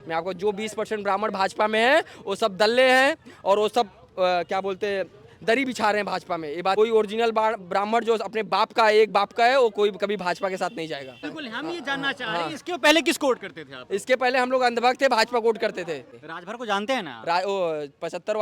मैं आपको जो 20% ब्राह्मण भाजपा में है वो सब दल्ले हैं और वो सब क्या बोलते हैं दरी बिछा रहे हैं भाजपा में। ये बात कोई ओरिजिनल ब्राह्मण जो अपने बाप का एक बाप का है वो कोई कभी भाजपा के साथ नहीं जाएगा। बिल्कुल, हम ये जानना चाह रहे हैं इसके पहले किस कोड करते थे आप? इसके पहले हम लोग अंधभक्त थे, भाजपा वोट करते थे। राजभर को जानते हैं ना? वो 75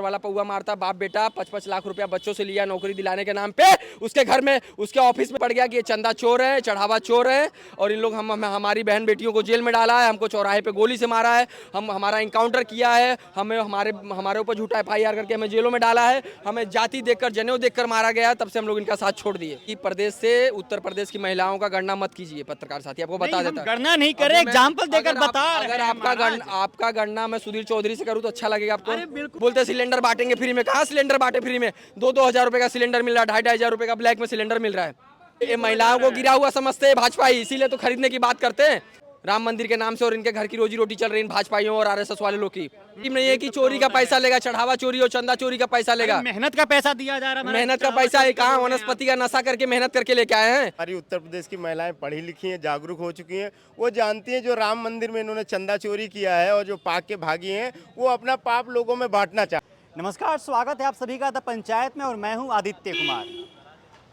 वाला पौआ मारता बाप बेटा, 55 लाख रुपया बच्चों से लिया नौकरी दिलाने के नाम पे। उसके घर में उसके ऑफिस में पड़ गया कि ये चंदा चोर है, चढ़ावा चोर है और इन लोग हमारी बहन बेटियों को जेल में डाला है, हमको चौराहे पे गोली से मारा है, हमारा इनकाउंटर किया है, हमें हमारे ऊपर झूठा FIR करके हमें जेलों में डाला है, हमें जाति देखकर जनेऊ देखकर मारा गया। तब से हम लोग इनका साथ छोड़ दिए। कि प्रदेश से उत्तर प्रदेश की महिलाओं का गणना मत कीजिए पत्रकार साथी, आपको बता देता। गणना नहीं करे, एग्जाम्पल देकर बता। अगर आपका गणना मैं सुधीर चौधरी से करूँ तो अच्छा लगेगा आपको? बोलते सिलेंडर बांटेंगे फ्री में, कहाँ सिलेंडर बांटे फ्री में? 2-2 हजार रुपए का सिलेंडर मिल रहा है, 2,500 हजार रुपए का ब्लैक में सिलेंडर मिल रहा है। ये महिलाओं को गिरा हुआ समझते हैं भाजपाई, इसीलिए तो खरीदने की बात करते हैं राम मंदिर के नाम से। और इनके घर की रोजी रोटी चल रही है भाजपाइयों और RSS वाले लोग की। नहीं है कि चोरी का पैसा लेगा, चढ़ावा चोरी और चंदा चोरी का पैसा लेगा। मेहनत का पैसा दिया जा रहा है, मेहनत का पैसा है कहाँ? वनस्पति का नशा करके मेहनत करके लेके आए हैं। हमारी उत्तर प्रदेश की महिलाएं पढ़ी लिखी हैं, जागरूक हो चुकी हैं। वो जानती हैं जो राम मंदिर में इन्होंने चंदा चोरी किया है और जो पाक के भागी हैं वो अपना पाप लोगों में बांटना चाहते हैं। नमस्कार, स्वागत है आप सभी का द पंचायत में और मैं हूं आदित्य कुमार।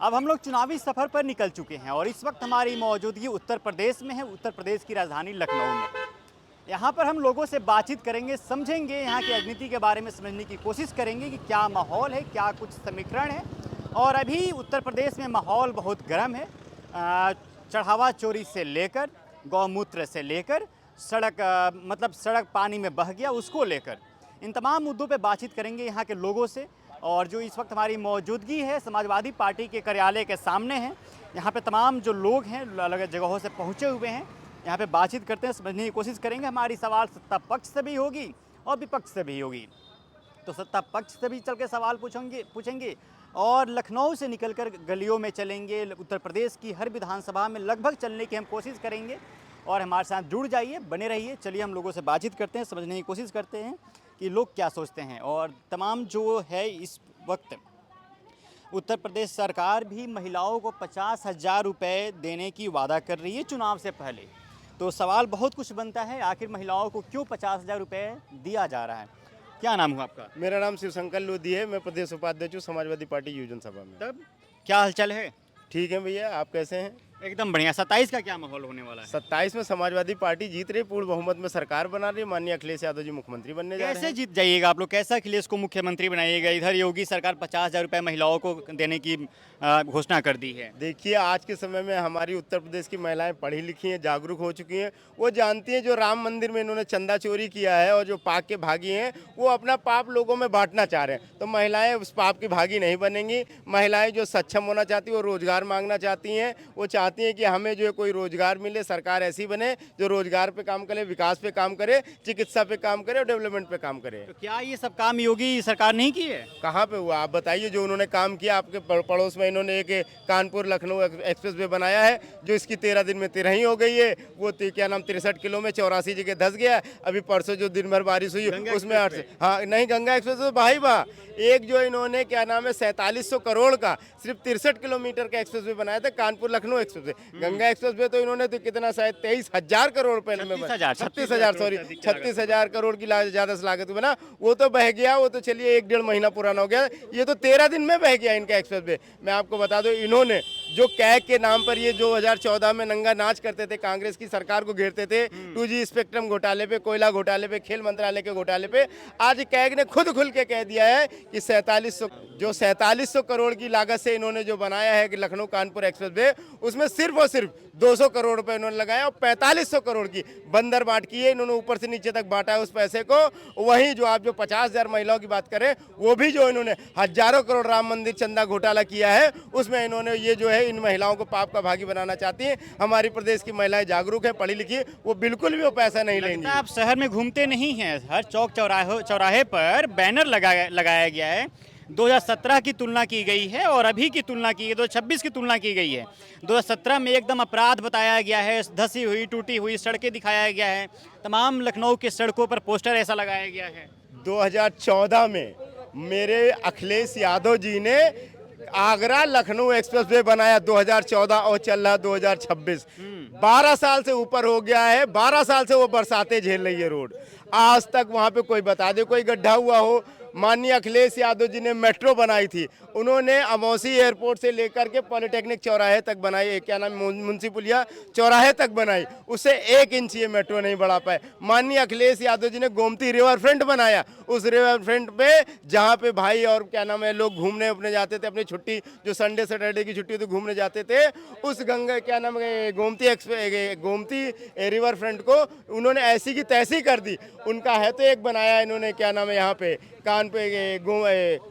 अब हम लोग चुनावी सफर पर निकल चुके हैं और इस वक्त हमारी मौजूदगी उत्तर प्रदेश में है, उत्तर प्रदेश की राजधानी लखनऊ में। यहाँ पर हम लोगों से बातचीत करेंगे, समझेंगे, यहाँ की राजनीति के बारे में समझने की कोशिश करेंगे कि क्या माहौल है, क्या कुछ समीकरण है। और अभी उत्तर प्रदेश में माहौल बहुत गर्म है। चढ़ावा चोरी से लेकर गौमूत्र से लेकर सड़क पानी में बह गया उसको लेकर इन तमाम मुद्दों पे बातचीत करेंगे यहाँ के लोगों से। और जो इस वक्त हमारी मौजूदगी है समाजवादी पार्टी के कार्यालय के सामने है। यहाँ पे तमाम जो लोग हैं अलग अलग जगहों से पहुँचे हुए हैं, यहाँ पे बातचीत करते हैं, समझने की कोशिश करेंगे। हमारी सवाल सत्ता पक्ष से भी होगी और विपक्ष से भी होगी। तो सत्ता पक्ष से भी चल के सवाल पूछेंगे और लखनऊ से निकलकर गलियों में चलेंगे। उत्तर प्रदेश की हर विधानसभा में लगभग चलने की हम कोशिश करेंगे और हमारे साथ जुड़ जाइए, बने रहिए। चलिए हम लोगों से बातचीत करते हैं, समझने की कोशिश करते हैं कि लोग क्या सोचते हैं। और तमाम जो है इस वक्त उत्तर प्रदेश सरकार भी महिलाओं को 50,000 रुपये देने की वादा कर रही है चुनाव से पहले। तो सवाल बहुत कुछ बनता है, आखिर महिलाओं को क्यों 50,000 रुपये दिया जा रहा है? क्या नाम हुआ आपका? मेरा नाम शिवशंकर लोधी है, मैं प्रदेश उपाध्यक्ष हूँ समाजवादी पार्टी युवजन सभा में। तब क्या हलचल है? ठीक है भैया, आप कैसे हैं? एकदम बढ़िया। 27 का क्या माहौल होने वाला है? 27 में समाजवादी पार्टी जीत रही, पूर्ण बहुमत में सरकार बना रही है। माननीय अखिलेश यादव जी मुख्यमंत्री बनने जा रहे हैं। कैसे जीत जाइएगा आप लोग? कैसे अखिलेश को मुख्यमंत्री बनाइएगा? इधर योगी सरकार 50,000 रुपये महिलाओं को देने की घोषणा कर दी है। देखिए, आज के समय में हमारी उत्तर प्रदेश की महिलाएं पढ़ी लिखी हैं, जागरूक हो चुकी हैं। वो जानती हैं जो राम मंदिर में इन्होंने चंदा चोरी किया है और जो पाक के भागी हैं वो अपना पाप लोगों में बांटना चाह रहे हैं। तो महिलाएं उस पाप की भागी नहीं बनेंगी। महिलाएं जो सक्षम होना चाहती हैं, वो रोजगार मांगना चाहती हैं। वो चाहती हैं कि हमें जो कोई रोजगार मिले, सरकार ऐसी बने जो रोजगार पे काम करे, विकास पे काम करे, चिकित्सा पे काम करे और डेवलपमेंट पे काम करे। तो क्या ये सब काम योगी सरकार नहीं की है? कहाँ पे हुआ? आप बताइए। जो उन्होंने काम किया आपके पड़ोस में, इन्होंने एक कानपुर लखनऊ एक्सप्रेस वे बनाया है जो इसकी 13 दिन में 13 ही हो गई है। वो क्या नाम 63 किलो में 84 जगह धस गया। अभी परसों जो दिन भर बारिश हुई उसमें 8 से हाँ नहीं, गंगा एक्सप्रेस तो भाई वाह। एक जो इन्होंने क्या नाम है 4700 करोड़ का सिर्फ 63 किलोमीटर का एक्सप्रेस वे बनाया था, Kanpur Lucknow express way. Ganga express way तो इन्होंने तो कितना शायद 23,000 करोड़ रुपए में 36,000 करोड़ की ज्यादा से लागत बना। वो तो बह गया, वो तो चलिए 1-1.5 महीना पुराना हो गया। ये तो 13 दिन में बह गया इनका एक्सप्रेस वे। मैं आपको बता दूं, इन्होंने जो कैग के नाम पर ये 2014 में नंगा नाच करते थे, कांग्रेस की सरकार को घेरते थे, 2G स्पेक्ट्रम घोटाले पे, कोयला घोटाले पे, खेल मंत्रालय के घोटाले पे, आज कैग ने खुद खुल के कह दिया है कि 4700 करोड़ की लागत से इन्होंने जो बनाया है कि लखनऊ कानपुर एक्सप्रेस वे, उसमें सिर्फ और सिर्फ 200 करोड़ रुपए इन्होंने लगाया और 4500 करोड़ की बंदर बांट की है। इन्होंने ऊपर से नीचे तक बांटा है उस पैसे को। वहीं जो आप जो 50,000 महिलाओं की बात करें, वो भी जो इन्होंने हजारों करोड़ राम मंदिर चंदा घोटाला किया है, उसमें इन्होंने ये जो है इन महिलाओं को पाप का भागी बनाना चाहती हैं। हमारी प्रदेश की महिलाएं जागरूक हैं, पढ़ी लिखी, वो बिल्कुल भी वो पैसा नहीं लेंगी। आप शहर में घूमते नहीं हैं, हर चौक चौराहे पर बैनर लगाया गया है। 2017 की तुलना की गई है और अभी की तुलना की गई, 2026 की तुलना की गई है। 2017 में एकदम अपराध बताया गया है, धसी हुई टूटी हुई सड़कें दिखाया गया है, तमाम लखनऊ के सड़कों पर पोस्टर ऐसा लगाया गया है। 2014 में मेरे अखिलेश यादव जी ने आगरा लखनऊ एक्सप्रेस वे बनाया 2014 और चल रहा 2026। 12 साल से ऊपर हो गया है, 12 साल से वो बरसातें झेल रही है रोड। आज तक वहाँ पे कोई बता दे कोई गड्ढा हुआ हो। माननीय अखिलेश यादव जी ने मेट्रो बनाई थी, उन्होंने अमौसी एयरपोर्ट से लेकर के पॉलिटेक्निक चौराहे तक बनाई, क्या नाम मुंशी पुलिया चौराहे तक बनाई, उससे 1 इंच ये मेट्रो नहीं बढ़ा पाए। माननीय अखिलेश यादव जी ने गोमती रिवर फ्रंट बनाया, उस रिवर फ्रंट पे जहाँ पे भाई और क्या नाम है लोग घूमने अपने जाते थे, अपनी छुट्टी जो संडे सैटरडे की छुट्टी तो घूमने जाते थे, उस गंगा क्या नाम है गोमती रिवर फ्रंट को उन्होंने ऐसी की तैसी कर दी। उनका है तो एक बनाया इन्होंने क्या नाम है यहाँ पे कान पे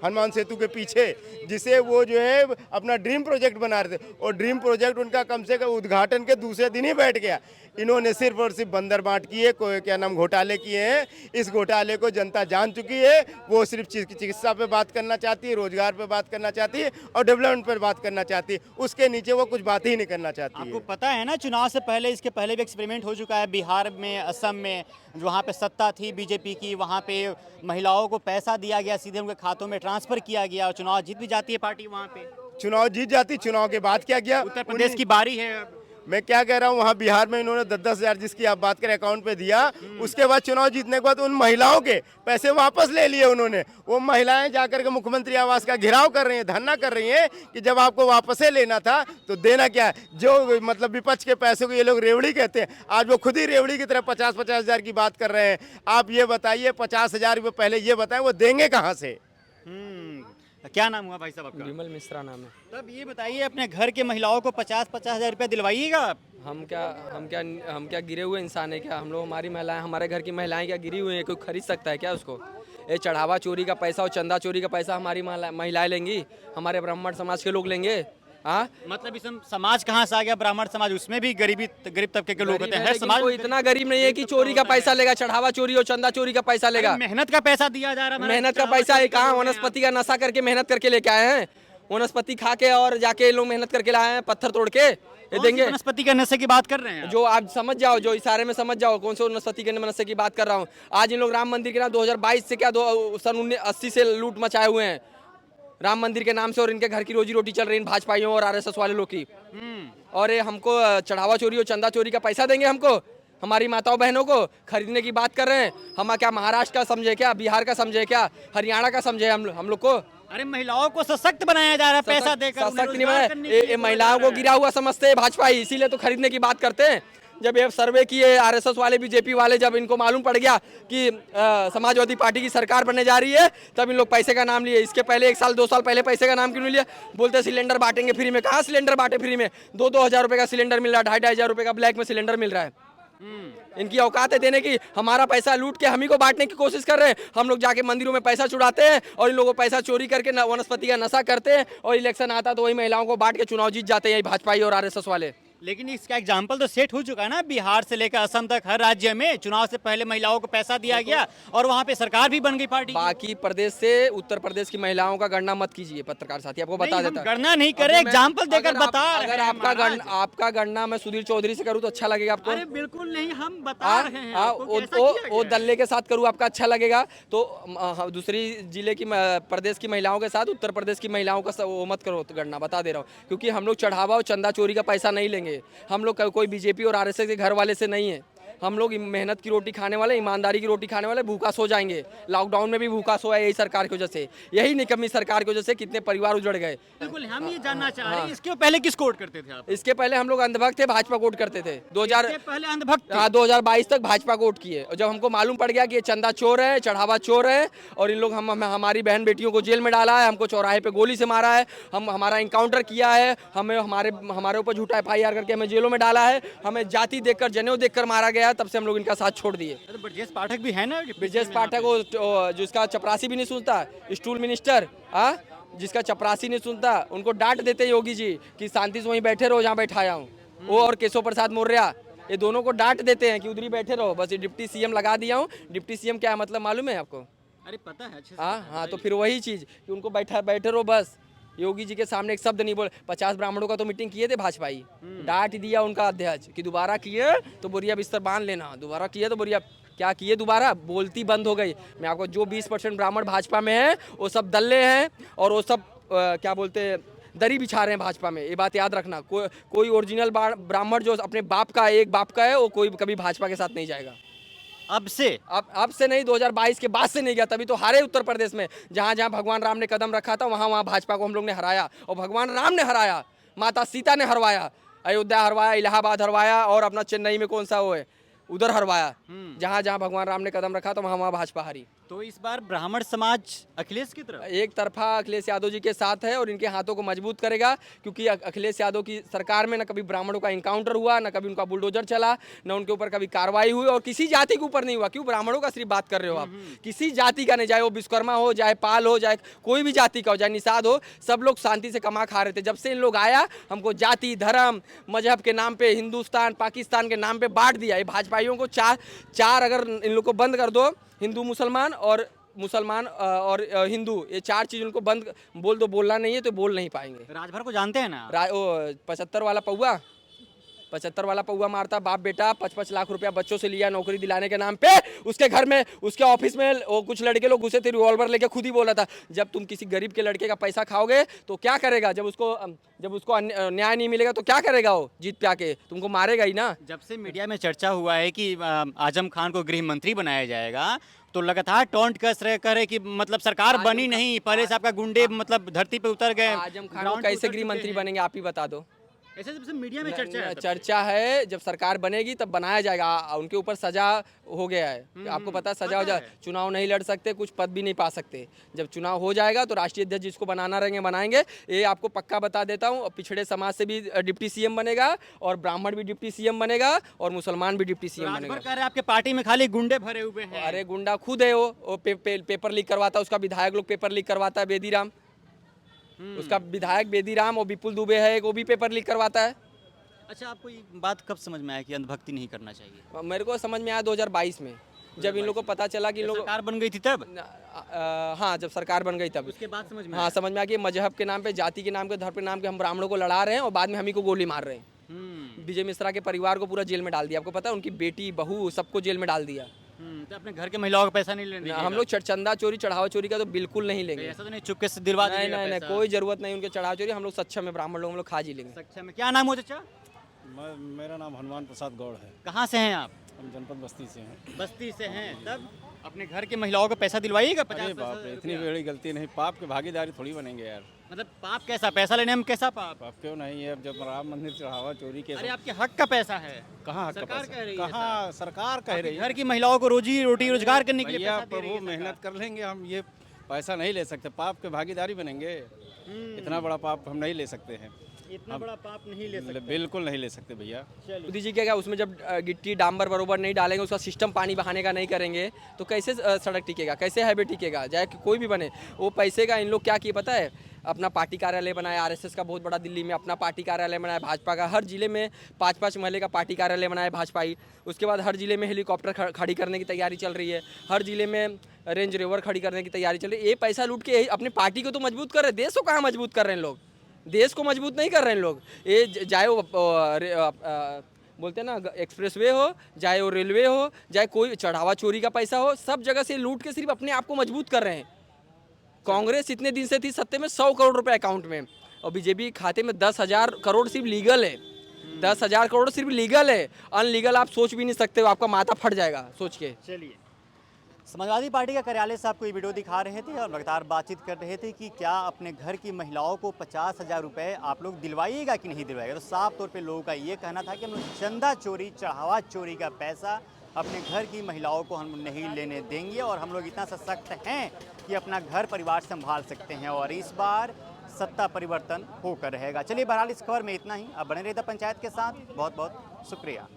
हनुमान सेतु के पीछे, जिसे वो जो है अपना ड्रीम प्रोजेक्ट बना रहे थे, और ड्रीम प्रोजेक्ट उनका कम से कम उद्घाटन के दूसरे दिन ही बैठ गया। इन्होंने सिर्फ और सिर्फ बंदर बांट किए, कोई क्या नाम घोटाले किए हैं। इस घोटाले को जनता जान चुकी है। वो सिर्फ चिकित्सा पे बात करना चाहती है, रोजगार पे बात करना चाहती है और डेवलपमेंट पर बात करना चाहती है, उसके नीचे वो कुछ बात ही नहीं करना चाहती आपको है। पता है ना, चुनाव से पहले इसके पहले भी एक्सपेरिमेंट हो चुका है बिहार में, असम में, वहाँ पे सत्ता थी बीजेपी की, वहाँ पे महिलाओं को पैसा दिया गया, सीधे उनके खातों में ट्रांसफर किया गया और चुनाव जीत भी जाती है पार्टी वहाँ पे। चुनाव जीत जाती, चुनाव के बाद क्या किया? उत्तर प्रदेश की बारी है अब। मैं क्या कह रहा हूँ, वहाँ बिहार में इन्होंने 10-10 हज़ार जिसकी आप बात करें अकाउंट पे दिया, उसके बाद चुनाव जीतने के बाद उन महिलाओं के पैसे वापस ले लिए उन्होंने। वो महिलाएं जाकर के मुख्यमंत्री आवास का घेराव कर रही हैं, धरना कर रही हैं कि जब आपको वापस लेना था तो देना क्या है। जो मतलब विपक्ष के पैसों को ये लोग रेवड़ी कहते हैं, आज वो खुद ही रेवड़ी की तरह 50-50 हज़ार की बात कर रहे हैं। आप ये बताइए 50 हज़ार रुपये पहले ये बताएं वो देंगे कहाँ से? क्या नाम हुआ भाई साहब आपका? विमल मिश्रा नाम है। तब ये बताइए, अपने घर के महिलाओं को 50-50 हज़ार रुपया दिलवाइएगा आप? हम क्या गिरे हुए इंसान है क्या? हम लोग हमारी महिलाएं, हमारे घर की महिलाएं क्या गिरी हुई हैं? कोई खरीद सकता है क्या उसको? ये चढ़ावा चोरी का पैसा और चंदा चोरी का पैसा हमारी महिलाएं लेंगी, हमारे ब्राह्मण समाज के लोग लेंगे? हाँ, मतलब इस समाज कहाँ से आ गया? ब्राह्मण समाज, उसमें भी गरीब तबके के लोग होते हैं। समाज कोई इतना गरीब नहीं है कि चोरी का पैसा लेगा, चढ़ावा चोरी और चंदा चोरी का पैसा लेगा। मेहनत का पैसा दिया जा रहा है। मेहनत का पैसा है कहाँ? वनस्पति का नशा करके मेहनत करके लेके आए हैं, वनस्पति खा के और जाके लोग मेहनत करके लाए हैं, पत्थर तोड़ के ये देंगे। वनस्पति के नशे की बात कर रहे हैं जो आप समझ जाओ, जो इशारे में समझ जाओ कौन से वनस्पति के नशे की बात कर रहा हूँ। आज इन लोग राम मंदिर के नाम 2022 से क्या सन 1980 से लूट मचाए हुए हैं राम मंदिर के नाम से, और इनके घर की रोजी रोटी चल रही है भाजपाइयों और आरएसएस वाले लोग की। और ये हमको चढ़ावा चोरी और चंदा चोरी का पैसा देंगे, हमको हमारी माताओं बहनों को खरीदने की बात कर रहे हैं। हम क्या महाराष्ट्र का समझे क्या, बिहार का समझे क्या, हरियाणा का समझे हम लोग को? अरे महिलाओं को सशक्त बनाया जा रहा है पैसा देकर। सशक्त नहीं बनाया, महिलाओं को गिरा हुआ समझते हैं भाजपा, इसीलिए तो खरीदने की बात करते हैं। जब ये सर्वे किए आरएसएस वाले, बीजेपी वाले, जब इनको मालूम पड़ गया कि समाजवादी पार्टी की सरकार बनने जा रही है, तब इन लोग पैसे का नाम लिए। इसके पहले 1 साल 2 साल पहले पैसे का नाम क्यों नहीं लिया? बोलते सिलेंडर बांटेंगे फ्री में। कहाँ सिलेंडर बांटे फ्री में? 2-2 हज़ार रुपये का सिलेंडर मिल रहा है, 2,500 हज़ार रुपये का ब्लैक में सिलेंडर मिल रहा है। इनकी औकात है देने की। हमारा पैसा लूट के हम ही को बांटने की कोशिश कर रहे हैं। हम लोग जाके मंदिरों में पैसा चुराते हैं और इन लोगों को पैसा चोरी करके वनस्पति का नशा करते हैं, और इलेक्शन आता तो वही महिलाओं को बांट के चुनाव जीत जाते हैं भाजपाई और आरएसएस वाले। लेकिन इसका एग्जाम्पल तो सेट हो चुका है ना, बिहार से लेकर असम तक हर राज्य में चुनाव से पहले महिलाओं को पैसा दिया गया और वहाँ पे सरकार भी बन गई पार्टी। बाकी प्रदेश से उत्तर प्रदेश की महिलाओं का गणना मत कीजिए पत्रकार साथी, आपको बता देता। गणना नहीं करे, एग्जाम्पल देकर बता। अगर आपका गणना मैं सुधीर चौधरी से करूँ तो अच्छा लगेगा आपको? अरे बिल्कुल नहीं, हम बता रहे हैं। वो दल्ले के साथ करूँ आपका अच्छा लगेगा तो दूसरी जिले की प्रदेश की महिलाओं के साथ उत्तर प्रदेश की महिलाओं का वो मत करो गणना, बता दे रहा हूँ। क्योंकि हम लोग चढ़ावा और चंदा चोरी का पैसा नहीं लेंगे। हम लोग कोई बीजेपी और आरएसएस के घर वाले से नहीं है। हम लोग मेहनत की रोटी खाने वाले, ईमानदारी की रोटी खाने वाले, भूखा सो जाएंगे। लॉकडाउन में भी भूखा सोया यही सरकार की वजह से, यही निकम्मी सरकार की वजह से कितने परिवार उजड़ गए। बिल्कुल, हम ये जानना चाह रहे हैं इसके पहले किस कोट करते थे आप? इसके पहले हम लोग अंधभक्त थे, भाजपा कोट करते थे। 2022 तक भाजपा कोट किए। और जब हमको मालूम पड़ गया कि ये चंदा चोर है, चढ़ावा चोर है, और इन लोग हमारी बहन बेटियों को जेल में डाला है, हमको चौराहे पे गोली से मारा है, हमारा इनकाउंटर किया है, हमें हमारे ऊपर झूठा FIR करके हमें जेलों में डाला है, हमें जाति देखकर, जनेऊ देखकर मारा गया, तब से हम लोग इनका साथ छोड़ दिए। ब्रजेश पाठक भी है ना, ब्रजेश पाठक जिसका चपरासी भी नहीं सुनता, स्टूल मिनिस्टर, जिसका चपरासी नहीं सुनता, उनको डांट देते योगी जी कि शांति से वहीं बैठे रहो जहाँ बैठाया हूँ। वो और केशव प्रसाद मौर्य, ये दोनों को डांट देते हैं कि उधर ही बैठे रहो। बस डिप्टी CM लगा दिया हूँ। डिप्टी CM क्या मतलब मालूम है आपको? अरे पता है अच्छे से। हाँ, तो फिर वही चीज़ कि उनको बैठे रहो बस। योगी जी के सामने एक शब्द नहीं बोले। 50 ब्राह्मणों का तो मीटिंग किए थे भाजपाई, डांट दिया उनका अध्यक्ष कि दोबारा किए तो बोरिया बिस्तर बांध लेना, दोबारा किए तो बोरिया। क्या किए दोबारा? बोलती बंद हो गई। मैं आपको जो 20% ब्राह्मण भाजपा में है वो सब दल्ले हैं, और वो सब क्या बोलते दरी बिछा रहे हैं भाजपा में, ये बात याद रखना। कोई ओरिजिनल ब्राह्मण जो अपने बाप का है वो कोई कभी भाजपा के साथ नहीं जाएगा। अब से नहीं, 2022 के बाद से नहीं गया, तभी तो हारे उत्तर प्रदेश में। जहाँ जहाँ भगवान राम ने कदम रखा था वहाँ भाजपा को हम लोग ने हराया, और भगवान राम ने हराया, माता सीता ने हरवाया, अयोध्या हरवाया, इलाहाबाद हरवाया, और अपना चेन्नई में कौन सा वो है उधर हरवाया। जहाँ जहाँ भगवान राम ने कदम रखा तो वहाँ भाजपा हारी। तो इस बार ब्राह्मण समाज अखिलेश की तरफ एक तरफा अखिलेश यादव जी के साथ है और इनके हाथों को मजबूत करेगा, क्योंकि अखिलेश यादव की सरकार में न कभी ब्राह्मणों का इनकाउंटर हुआ, न कभी उनका बुलडोजर चला, न उनके ऊपर कभी कार्रवाई हुई, और किसी जाति के ऊपर नहीं हुआ। क्यों ब्राह्मणों का सिर्फ बात कर रहे हो आप? किसी जाति का नहीं, चाहे वो विश्वकर्मा हो, चाहे पाल हो, चाहे कोई भी जाति का हो, चाहे निषाद हो, सब लोग शांति से कमा खा रहे थे। जब से इन लोग आया हमको जाति धर्म मजहब के नाम पे हिंदुस्तान पाकिस्तान के नाम पे बांट दिया। ये भाजपाइयों को चार अगर इन लोग को बंद कर दो, हिंदू मुसलमान और हिंदू, ये चार चीज उनको बंद बोल दो, बोलना नहीं है तो बोल नहीं पाएंगे। राजभर को जानते हैं ना? 75 वाला पौआ मारता बाप बेटा, 55 लाख रुपया बच्चों से लिया नौकरी दिलाने के नाम पे। उसके घर में उसके ऑफिस में वो कुछ लड़के लोग घुसे थे, रिवॉल्वर लेके, खुद ही बोला था जब तुम किसी गरीब के लड़के का पैसा खाओगे तो क्या करेगा, जब उसको न्याय नहीं मिलेगा तो क्या करेगा, वो जीत पे आके तुमको मारेगा ही ना। जब से मीडिया में चर्चा हुआ है कि आजम खान को गृह मंत्री बनाया जाएगा, तो लगातार टॉन्ट कर रहे कि मतलब सरकार बनी नहीं, पहले से आपका गुंडे मतलब धरती पे उतर गए। आजम खान को कैसे गृह मंत्री बनेंगे आप ही बता दो। ऐसे सबसे मीडिया में चर्चा है, जब सरकार बनेगी तब बनाया जाएगा। उनके ऊपर सजा हो गया है, आपको पता है, सजा हो जाए, चुनाव नहीं लड़ सकते, कुछ पद भी नहीं पा सकते। जब चुनाव हो जाएगा तो राष्ट्रीय अध्यक्ष जिसको बनाना रहेंगे बनाएंगे, ये आपको पक्का बता देता हूँ। पिछड़े समाज से भी डिप्टी सीएम बनेगा, और ब्राह्मण भी डिप्टी सीएम बनेगा, और मुसलमान भी डिप्टी सीएम बनेगा। आपके पार्टी में खाली गुंडे भरे हुए हैं। अरे गुंडा खुद है वो पेपर लीक करवाता है, उसका विधायक लोग पेपर लीक करवाता है, बेदीराम, उसका विधायक बेदीराम, और विपुल दुबे है, वो भी पेपर लीक करवाता है। अच्छा, आपको ये बात कब समझ में आया कि अंधभक्ति नहीं करना चाहिए? मेरे को समझ में आया 2022 में, जब इन लोगों को पता चला कि इन लोगों सरकार बन गई थी तब। हाँ, जब सरकार बन गई तब उसके बाद समझ में हाँ समझ में आ गया, मजहब के नाम पे, जाति के नाम पे, धर्म के नाम पे हम ब्राह्मणों को लड़ा रहे हैं और बाद में हम ही को गोली मार रहे हैं। विजय मिश्रा के परिवार को पूरा जेल में डाल दिया, आपको पता है, उनकी बेटी बहू सबको जेल में डाल दिया। तो अपने घर के महिलाओं का पैसा नहीं लेंगे हम लोग चंदा चोरी चढ़ावा चोरी का तो बिल्कुल नहीं लेंगे। ऐसा तो नहीं चुपके से दिलवा नहीं, कोई जरूरत नहीं उनके चढ़ावा चोरी। हम लोग सक्षम है, ब्राह्मण लोग, हम लोग खा जी लेंगे। सक्षम है। क्या नाम हो चाचा? मेरा नाम हनुमान प्रसाद गौड़ है। कहाँ से हैं आप? हम जनपद बस्ती से हैं। बस्ती से हैं, तब अपने घर के महिलाओं को पैसा दिलवाइएगा? 50 बाप रे, इतनी बड़ी गलती नहीं, पाप के भागीदारी थोड़ी बनेंगे यार। मतलब पाप कैसा? पैसा लेने में कैसा पाप? पाप क्यों नहीं है, जब राम मंदिर चढ़ावा चोरी के। अरे आपके हक का पैसा है। कहाँ हक का सरकार पैसा? कह रही है, कहाँ सरकार कह रही है? घर की महिलाओं को रोजी रोजगार करने के लिए भैया पैसा दे रही है वो मेहनत कर लेंगे, हम ये पैसा नहीं ले सकते, पाप के भागीदारी बनेंगे। इतना बड़ा पाप हम नहीं ले सकते हैं। इतना बड़ा पाप नहीं ले सकते, बिल्कुल नहीं ले सकते भैया। मोदी जी क्या उसमें जब गिट्टी डांबर बरोबर नहीं डालेंगे, उसका सिस्टम पानी बहाने का नहीं करेंगे तो कैसे सड़क टिकेगा, कैसे हाईवे टिकेगा, चाहे कोई भी बने। वो पैसे का इन लोग क्या किए पता है, अपना पार्टी कार्यालय बनाया, आरएसएस का बहुत बड़ा दिल्ली में अपना पार्टी कार्यालय बनाया, भाजपा का हर जिले में 5-5 महल का पार्टी कार्यालय बनाया भाजपाई। उसके बाद हर जिले में हेलीकॉप्टर खड़ी करने की तैयारी चल रही है, हर जिले में रेंज रोवर खड़ी करने की तैयारी चल रही है। ये पैसा लूट के अपनी पार्टी को तो मजबूत कर रहे हैं, देश को कहाँ मजबूत कर रहे हैं लोग? देश को मजबूत नहीं कर रहे हैं लोग। ये चाहे वो बोलते हैं ना एक्सप्रेसवे हो, चाहे वो रेलवे हो, चाहे कोई चढ़ावा चोरी का पैसा हो, सब जगह से लूट के सिर्फ अपने आप को मजबूत कर रहे हैं। कांग्रेस इतने दिन से थी सत्ते में 100 करोड़ रुपए अकाउंट में, और बीजेपी खाते में 10,000 करोड़ सिर्फ लीगल है। 10,000 करोड़ सिर्फ लीगल है, अनलीगल आप सोच भी नहीं सकते हो, आपका माथा फट जाएगा सोच के। चलिए, समाजवादी पार्टी का कार्यालय से आपको ये वीडियो दिखा रहे थे और लगातार बातचीत कर रहे थे कि क्या अपने घर की महिलाओं को 50,000 रुपये आप लोग दिलवाइएगा कि नहीं दिलवाइएगा। तो साफ तौर पे लोगों का ये कहना था कि हम लोग चंदा चोरी चढ़ावा चोरी का पैसा अपने घर की महिलाओं को हम नहीं लेने देंगे, और हम लोग इतना सशक्त हैं कि अपना घर परिवार संभाल सकते हैं, और इस बार सत्ता परिवर्तन होकर रहेगा। चलिए, बहरहाल इस खबर में इतना ही। अब बने रहिए द पंचायत के साथ। बहुत बहुत शुक्रिया।